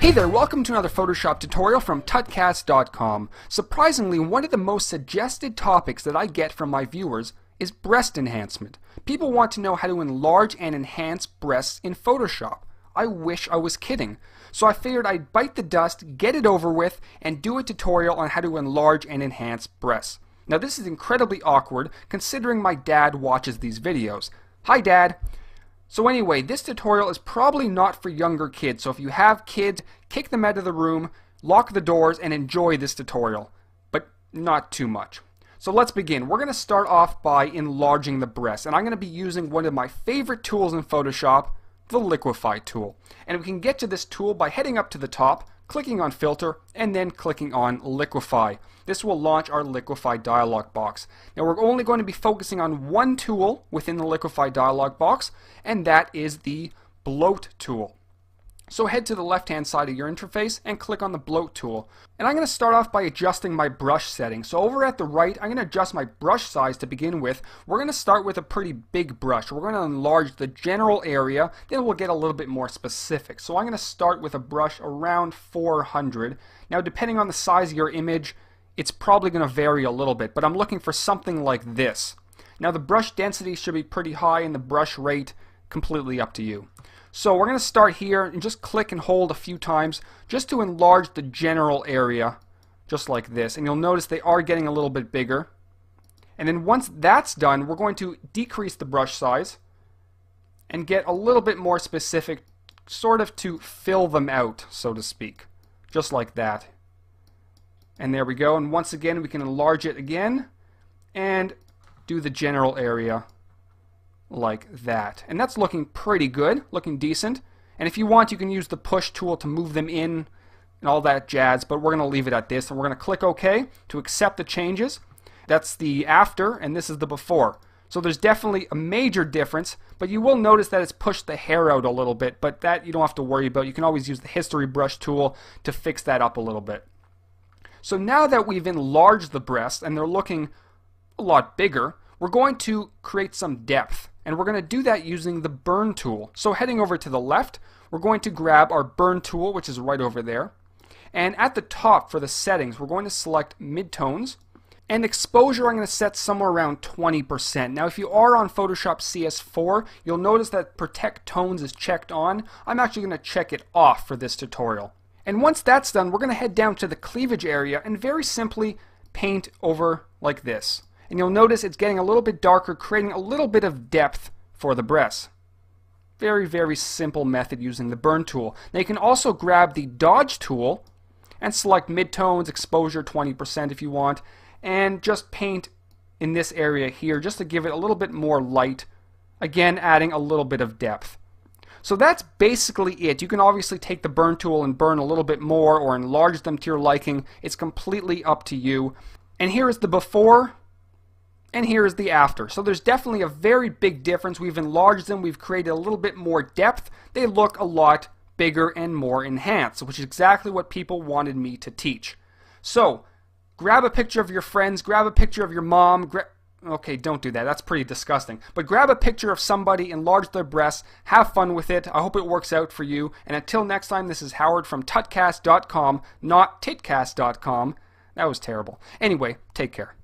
Hey there, welcome to another Photoshop tutorial from tutcast.com. Surprisingly, one of the most suggested topics that I get from my viewers is breast enhancement. People want to know how to enlarge and enhance breasts in Photoshop. I wish I was kidding. So I figured I'd bite the dust, get it over with, and do a tutorial on how to enlarge and enhance breasts. Now this is incredibly awkward considering my dad watches these videos. Hi Dad! So anyway, this tutorial is probably not for younger kids, so if you have kids, kick them out of the room, lock the doors, and enjoy this tutorial. But not too much. So let's begin. We're going to start off by enlarging the breast, and I'm going to be using one of my favorite tools in Photoshop, the Liquify tool. And we can get to this tool by heading up to the top, clicking on Filter, and then clicking on Liquify. This will launch our Liquify dialog box. Now we're only going to be focusing on one tool within the Liquify dialog box, and that is the Bloat tool. So head to the left hand side of your interface and click on the Bloat tool. And I'm going to start off by adjusting my brush settings. So over at the right, I'm going to adjust my brush size to begin with. We're going to start with a pretty big brush. We're going to enlarge the general area, then we'll get a little bit more specific. So I'm going to start with a brush around 400. Now depending on the size of your image, it's probably going to vary a little bit, but I'm looking for something like this. Now the brush density should be pretty high and the brush rate completely up to you. So we're going to start here and just click and hold a few times just to enlarge the general area, just like this. And you'll notice they are getting a little bit bigger. And then once that's done, we're going to decrease the brush size and get a little bit more specific, sort of to fill them out, so to speak. Just like that. And there we go. And once again, we can enlarge it again and do the general area like that. And that's looking pretty good, looking decent. And if you want, you can use the push tool to move them in and all that jazz, but we're going to leave it at this. And we're going to click OK to accept the changes. That's the after, and this is the before. So there's definitely a major difference, but you will notice that it's pushed the hair out a little bit, but that you don't have to worry about. You can always use the history brush tool to fix that up a little bit. So now that we've enlarged the breast and they're looking a lot bigger, we're going to create some depth. And we're going to do that using the burn tool. So heading over to the left, we're going to grab our burn tool, which is right over there. And at the top for the settings, we're going to select midtones. And exposure I'm going to set somewhere around 20%. Now if you are on Photoshop CS4, you'll notice that protect tones is checked on. I'm actually going to check it off for this tutorial. And once that's done, we're going to head down to the cleavage area and very simply paint over like this. And you'll notice it's getting a little bit darker, creating a little bit of depth for the breast. Very, very simple method using the burn tool. Now you can also grab the dodge tool and select midtones, exposure 20% if you want, and just paint in this area here just to give it a little bit more light, again adding a little bit of depth. So that's basically it. You can obviously take the burn tool and burn a little bit more or enlarge them to your liking. It's completely up to you. And here is the before and here is the after. So there's definitely a very big difference. We've enlarged them, we've created a little bit more depth. They look a lot bigger and more enhanced, which is exactly what people wanted me to teach. So grab a picture of your friends, grab a picture of your mom, okay, don't do that. That's pretty disgusting. But grab a picture of somebody, enlarge their breasts, have fun with it. I hope it works out for you. And until next time, this is Howard from tutcast.com, not titcast.com. That was terrible. Anyway, take care.